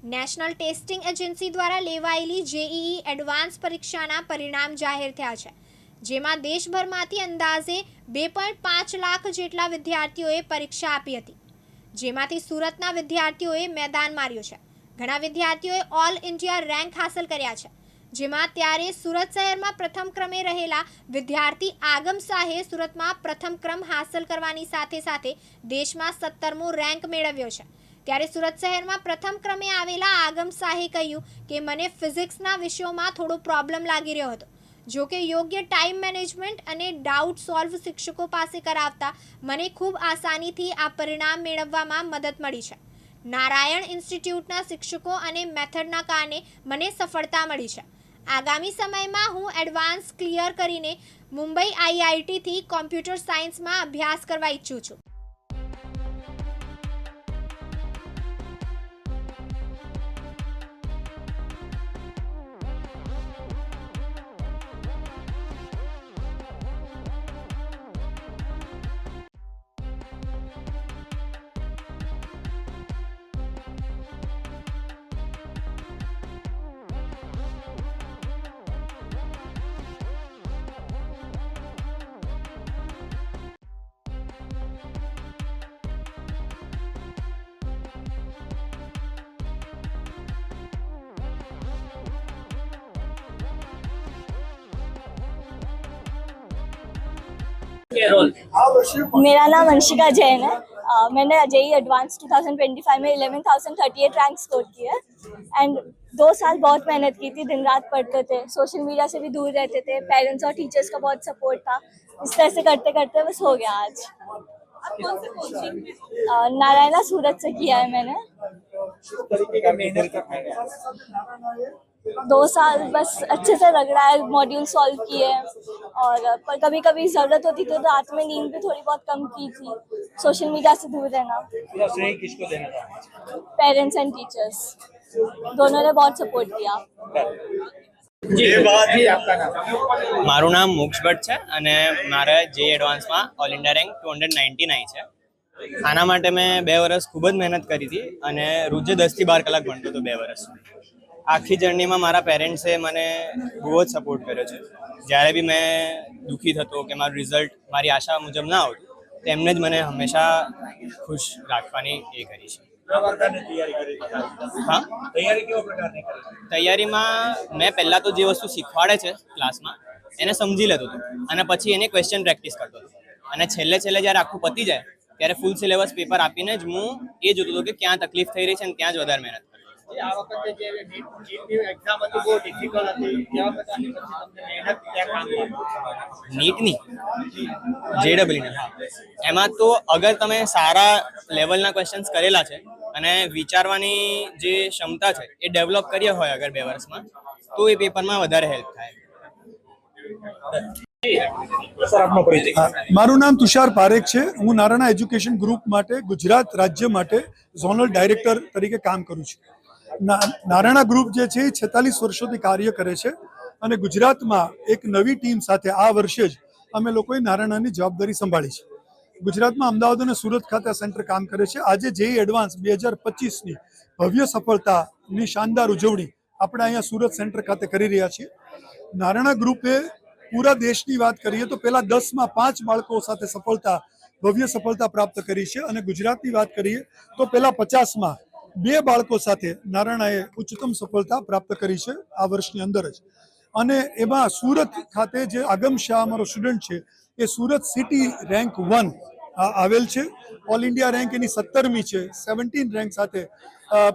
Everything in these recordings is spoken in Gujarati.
નેશનલ ટેસ્ટિંગ એજન્સી દ્વારા લેવાયેલી જેઈઈ એડવાન્સ પરીક્ષાના પરિણામ જાહેર થયા છે, જેમાં દેશભરમાંથી અંદાજે 2.5 લાખ જેટલા વિદ્યાર્થીઓએ પરીક્ષા આપી હતી, જેમાંથી સુરતના વિદ્યાર્થીઓએ મેદાન માર્યું છે. ઘણા વિદ્યાર્થીઓએ ઓલ ઇન્ડિયા રેન્ક હાંસલ કર્યા છે, જેમાં ત્યારે સુરત શહેરમાં પ્રથમ ક્રમે રહેલા વિદ્યાર્થી આગમ શાહે સુરતમાં પ્રથમ ક્રમ હાંસલ કરવાની સાથે સાથે દેશમાં 17મો રેન્ક મેળવ્યો છે. ત્યારે સુરત શહેરમાં પ્રથમ ક્રમે આવેલા આગમ શાહે કહ્યું કે મને ફિઝિક્સના વિષયોમાં થોડો પ્રોબ્લેમ લાગી રહ્યો હતો, જો કે યોગ્ય ટાઈમ મેનેજમેન્ટ અને ડાઉટ સોલ્વ શિક્ષકો પાસે કરાવતા મને ખૂબ આસાનીથી આ પરિણામ મેળવવામાં મદદ મળી છે. નારાયણ ઇન્સ્ટિટ્યૂટના શિક્ષકો અને મેથડના કારણે મને સફળતા મળી છે. આગામી સમયમાં હું એડવાન્સ ક્લિયર કરીને મુંબઈ આઈઆઈટીથી કોમ્પ્યુટર સાયન્સમાં અભ્યાસ કરવા ઈચ્છું છું. मेरा नाम अंशिका जैन है. मैंने जेई एडवांस 2025 में 11,038 रैंक स्कोर की है. एंड 2 साल बहुत मेहनत की थी, दिन रात पढ़ते थे, सोशल मीडिया से भी दूर रहते थे, पेरेंट्स और टीचर्स का बहुत सपोर्ट था. इस तरह से करते करते बस हो गया आज. नारायणा सूरत से किया है मैंने. 2 साल बस अच्छे से लग रहा है, मॉड्यूल सॉल्व किए और पर कभी कभी ज़रूरत होती थी तो रात में नींद भी थोड़ी बहुत कम की थी. सोशल मीडिया से दूर रहना. श्रेय किसको देना था? पेरेंट्स एंड टीचर्स दोनों ने बहुत सपोर्ट किया. મારું નામ મોક્ષ ભટ્ટ છે અને મારે જે એડવાન્સમાં ઓલ ઇન્ડિયા રેન્ક 299 છે. આના માટે મેં 2 વર્ષ ખૂબ જ મહેનત કરી હતી અને રોજે 10 થી 12 કલાક ભણતો હતો 2 વર્ષ. આખી જર્નીમાં મારા પેરેન્ટ્સે મને બહુ જ સપોર્ટ કર્યો છે. જ્યારે બી મેં દુઃખી થતો કે મારું રિઝલ્ટ મારી આશા મુજબ ના આવતું, તેમને જ મને હંમેશા ખુશ રાખવાની એ કરી છે. હા, તૈયારીમાં મેં પહેલાં તો જે વસ્તુ શીખવાડે છે ક્લાસમાં એને સમજી લેતો હતો અને પછી એને ક્વેશ્ચન પ્રેક્ટિસ કરતો હતો. અને છેલ્લે જ્યારે આખું પતી જાય ત્યારે ફૂલ સિલેબસ પેપર આપીને જ હું એ જોતો હતો કે ક્યાં તકલીફ થઈ રહી છે અને ત્યાં જ વધારે મહેનત. આ વખતે જે નીટની એક્ઝામ હતી બહુ ડિફિકલ્ટ હતી, તે વખતે આની પછી તમને મહેનત ક્યાં કામ લાગી? નીટની જેડબલની, હા, એમાં તો અગર તમે સારા લેવલના ક્વેશ્ચન્સ કરેલા છે અને વિચારવાની જે ક્ષમતા છે એ ડેવલપ કરી હોય અગર 2 વર્ષમાં, તો એ પેપરમાં વધારે હેલ્પ થાય. મારું નામ તુષાર પારેખ છે. હું નારાયણા એજ્યુકેશન ગ્રુપ માટે ગુજરાત રાજ્ય માટે ઝોનલ ડાયરેક્ટર તરીકે કામ કરું છું. નારાયણા ગ્રુપ જે છે એ 46 વર્ષોથી કાર્ય કરે છે અને ગુજરાતમાં એક નવી ટીમ સાથે આ વર્ષે જ અમે લોકોએ નારાયણાની જવાબદારી સંભાળી છે. ગુજરાતમાં અમદાવાદ અને સુરત ખાતે આ સેન્ટર કામ કરે છે. આજે જેઈ એડવાન્સ 2025ની ભવ્ય સફળતાની શાનદાર ઉજવણી આપણે અહીંયા સુરત સેન્ટર ખાતે કરી રહ્યા છીએ. નારાયણા ગ્રુપે પૂરા દેશની વાત કરીએ તો પહેલા 10માં 5 બાળકો સાથે ભવ્ય સફળતા પ્રાપ્ત કરી છે અને ગુજરાતની વાત કરીએ તો પહેલા 50માં 2 બાળકો સાથે નારાયણાએ ઉચ્ચતમ સફળતા પ્રાપ્ત કરી છે આ વર્ષની અંદર જ. અને એમાં સુરત ખાતે જે આગમ શાહ અમારો સ્ટુડન્ટ છે એ સુરત સિટી રેન્ક 1 આવેલ છે. ઓલ ઇન્ડિયા રેન્ક એની 17મી છે. 17 રેન્ક સાથે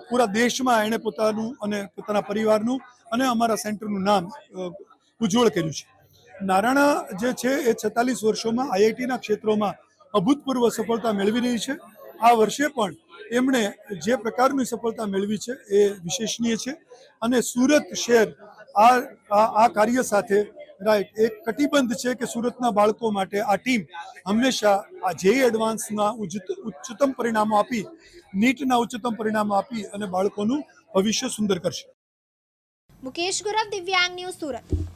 પૂરા દેશમાં એણે પોતાનું અને પોતાના પરિવારનું અને અમારા સેન્ટરનું નામ ઉજ્જવળ કર્યું છે. નારાયણા જે છે એ 46 વર્ષોમાં આઈઆઈટીના ક્ષેત્રોમાં અભૂતપૂર્વ સફળતા મેળવી રહી છે. આ વર્ષે પણ એમણે જે પ્રકારની સફળતા મેળવી છે એ વિશેષણીય છે અને સુરત શહેર આ કાર્ય સાથે એક કટિબદ્ધ છે કે સુરતના બાળકો માટે આ ટીમ હંમેશા આ જેઈ એડવાન્સના ઉચ્ચતમ પરિણામો આપી, નીટના ઉચ્ચતમ પરિણામો આપી અને બાળકોનું ભવિષ્ય સુંદર કરશે. મુકેશ ગુરવ, દિવ્યાંગ ન્યૂઝ, સુરત.